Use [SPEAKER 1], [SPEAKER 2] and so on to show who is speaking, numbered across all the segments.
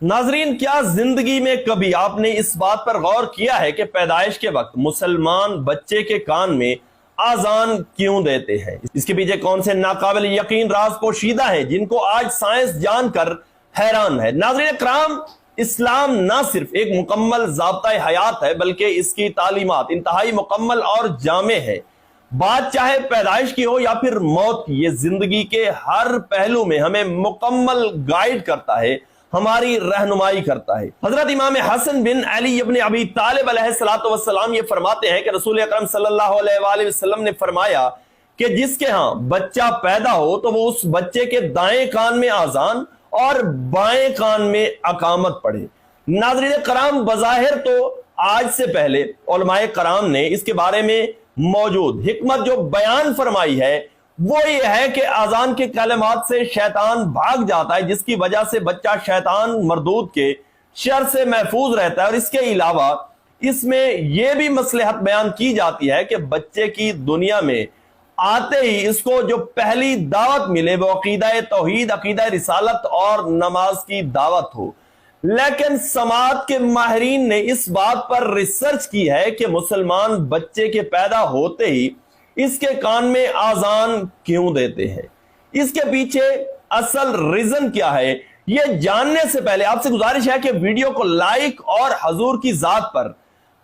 [SPEAKER 1] ناظرین، کیا زندگی میں کبھی آپ نے اس بات پر غور کیا ہے کہ پیدائش کے وقت مسلمان بچے کے کان میں آذان کیوں دیتے ہیں؟ اس کے پیچھے کون سے ناقابل یقین راز پوشیدہ ہیں جن کو آج سائنس جان کر حیران ہے؟ ناظرین اکرام، اسلام نہ صرف ایک مکمل ضابطۂ حیات ہے بلکہ اس کی تعلیمات انتہائی مکمل اور جامع ہے۔ بات چاہے پیدائش کی ہو یا پھر موت کی، یہ زندگی کے ہر پہلو میں ہمیں مکمل گائیڈ کرتا ہے، ہماری رہنمائی کرتا ہے۔ حضرت امام حسن بن علی ابن ابی طالب علیہ السلام یہ فرماتے ہیں کہ رسول اکرم صلی اللہ علیہ وآلہ وسلم نے فرمایا کہ جس کے ہاں بچہ پیدا ہو تو وہ اس بچے کے دائیں کان میں آذان اور بائیں کان میں اقامت پڑھے۔ ناظرین کرام، بظاہر تو آج سے پہلے علماء کرام نے اس کے بارے میں موجود حکمت جو بیان فرمائی ہے وہ یہ ہے کہ آذان کے کلمات سے شیطان بھاگ جاتا ہے، جس کی وجہ سے بچہ شیطان مردود کے شر سے محفوظ رہتا ہے، اور اس کے علاوہ اس میں یہ بھی مصلحت بیان کی جاتی ہے کہ بچے کی دنیا میں آتے ہی اس کو جو پہلی دعوت ملے وہ عقیدہ توحید، عقیدہ رسالت اور نماز کی دعوت ہو۔ لیکن سماعت کے ماہرین نے اس بات پر ریسرچ کی ہے کہ مسلمان بچے کے پیدا ہوتے ہی اس کے کان میں آذان کیوں دیتے ہیں، اس کے پیچھے اصل ریزن کیا ہے، یہ جاننے سے پہلے آپ سے گزارش ہے کہ ویڈیو کو لائک اور حضور کی ذات پر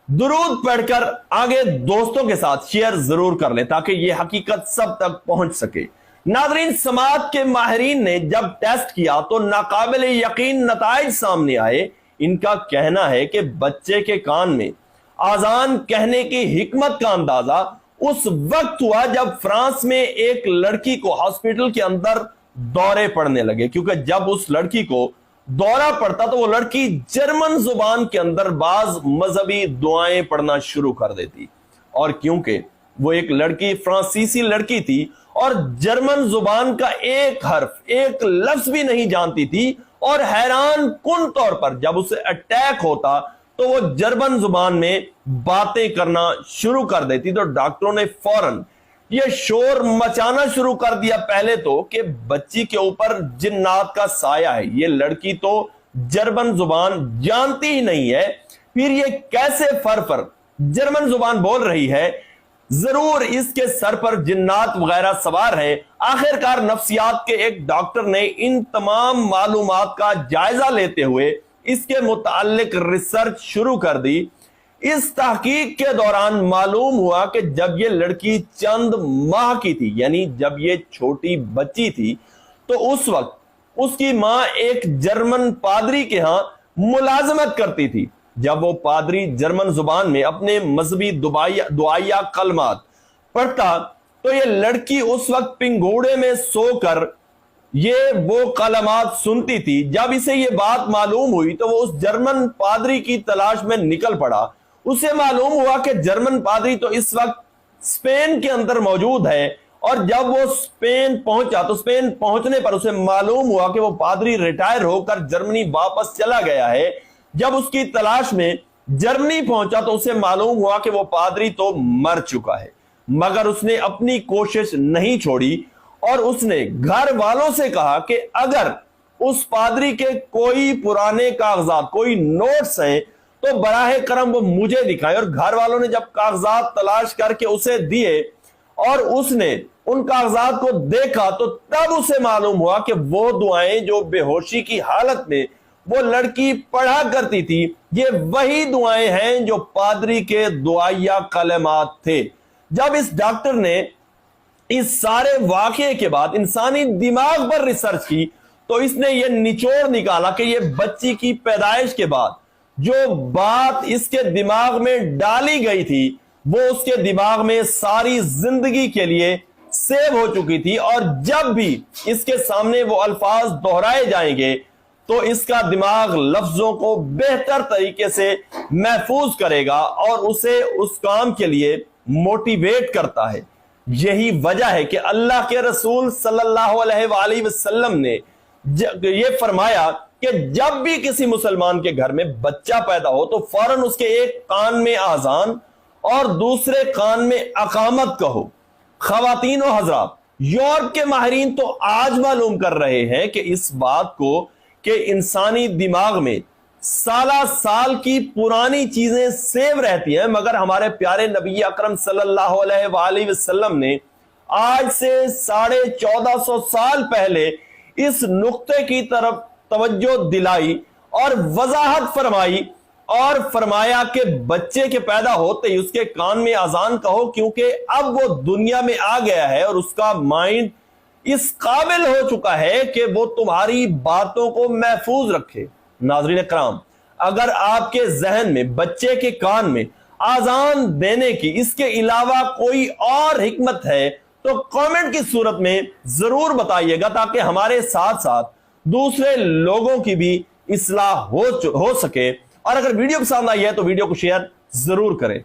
[SPEAKER 1] درود پڑھ کر آگے دوستوں کے ساتھ شیئر ضرور کر لیں تاکہ یہ حقیقت سب تک پہنچ سکے۔ ناظرین، سماعت کے ماہرین نے جب ٹیسٹ کیا تو ناقابل یقین نتائج سامنے آئے۔ ان کا کہنا ہے کہ بچے کے کان میں آذان کہنے کی حکمت کا اندازہ اس وقت ہوا جب فرانس میں ایک لڑکی کو ہاسپٹل کے اندر دورے پڑنے لگے، کیونکہ جب اس لڑکی کو دورہ پڑتا تو وہ لڑکی جرمن زبان کے اندر بعض مذہبی دعائیں پڑھنا شروع کر دیتی، اور کیونکہ وہ ایک لڑکی فرانسیسی لڑکی تھی اور جرمن زبان کا ایک حرف ایک لفظ بھی نہیں جانتی تھی، اور حیران کن طور پر جب اسے اٹیک ہوتا تو وہ جرمن زبان میں باتیں کرنا شروع کر دیتی، تو ڈاکٹروں نے فوراً یہ شور مچانا شروع کر دیا پہلے تو کہ بچی کے اوپر جنات کا سایہ ہے، یہ لڑکی تو جرمن زبان جانتی ہی نہیں ہے، پھر یہ کیسے فر جرمن زبان بول رہی ہے، ضرور اس کے سر پر جنات وغیرہ سوار ہیں۔ آخرکار نفسیات کے ایک ڈاکٹر نے ان تمام معلومات کا جائزہ لیتے ہوئے اس کے متعلق ریسرچ شروع کر دی۔ اس تحقیق کے دوران معلوم ہوا کہ جب یہ لڑکی چند ماہ کی تھی، یعنی جب یہ چھوٹی بچی تھی، تو اس وقت اس کی ماں ایک جرمن پادری کے ہاں ملازمت کرتی تھی۔ جب وہ پادری جرمن زبان میں اپنے مذہبی دعائیہ کلمات پڑھتا تو یہ لڑکی اس وقت پنگوڑے میں سو کر یہ وہ کلمات سنتی تھی۔ جب اسے یہ بات معلوم ہوئی تو وہ اس جرمن پادری کی تلاش میں نکل پڑا۔ اسے معلوم ہوا کہ جرمن پادری تو اس وقت اسپین کے اندر موجود ہے، اور جب وہ اسپین پہنچا تو اسپین پہنچنے پر اسے معلوم ہوا کہ وہ پادری ریٹائر ہو کر جرمنی واپس چلا گیا ہے۔ جب اس کی تلاش میں جرمنی پہنچا تو اسے معلوم ہوا کہ وہ پادری تو مر چکا ہے، مگر اس نے اپنی کوشش نہیں چھوڑی، اور اس نے گھر والوں سے کہا کہ اگر اس پادری کے کوئی پرانے کاغذات، کوئی نوٹس ہیں تو براہ کرم وہ مجھے دکھائیں۔ اور گھر والوں نے جب کاغذات تلاش کر کے اسے دیے اور اس نے ان کاغذات کو دیکھا تو تب اسے معلوم ہوا کہ وہ دعائیں جو بے ہوشی کی حالت میں وہ لڑکی پڑھا کرتی تھی، یہ وہی دعائیں ہیں جو پادری کے دعائیہ کلمات تھے۔ جب اس ڈاکٹر نے اس سارے واقعے کے بعد انسانی دماغ پر ریسرچ کی تو اس نے یہ نچوڑ نکالا کہ یہ بچی کی پیدائش کے بعد جو بات اس کے دماغ میں ڈالی گئی تھی وہ اس کے دماغ میں ساری زندگی کے لیے سیو ہو چکی تھی، اور جب بھی اس کے سامنے وہ الفاظ دہرائے جائیں گے تو اس کا دماغ لفظوں کو بہتر طریقے سے محفوظ کرے گا اور اسے اس کام کے لیے موٹیویٹ کرتا ہے۔ یہی وجہ ہے کہ اللہ کے رسول صلی اللہ علیہ وآلہ وسلم نے یہ فرمایا کہ جب بھی کسی مسلمان کے گھر میں بچہ پیدا ہو تو فوراً اس کے ایک کان میں آذان اور دوسرے کان میں اقامت کہو۔ خواتین و حضرات، یورپ کے ماہرین تو آج معلوم کر رہے ہیں کہ اس بات کو کہ انسانی دماغ میں سالہ سال کی پرانی چیزیں سیو رہتی ہیں، مگر ہمارے پیارے نبی اکرم صلی اللہ علیہ وآلہ وسلم نے آج سے 1450 سال پہلے اس نقطے کی طرف توجہ دلائی اور وضاحت فرمائی اور فرمایا کہ بچے کے پیدا ہوتے ہی اس کے کان میں اذان کہو، کیونکہ اب وہ دنیا میں آ گیا ہے اور اس کا مائنڈ اس قابل ہو چکا ہے کہ وہ تمہاری باتوں کو محفوظ رکھے۔ ناظرین کرام، اگر آپ کے ذہن میں بچے کے کان میں اذان دینے کی اس کے علاوہ کوئی اور حکمت ہے تو کامنٹ کی صورت میں ضرور بتائیے گا، تاکہ ہمارے ساتھ ساتھ دوسرے لوگوں کی بھی اصلاح ہو سکے۔ اور اگر ویڈیو پسند آئی ہے تو ویڈیو کو شیئر ضرور کریں۔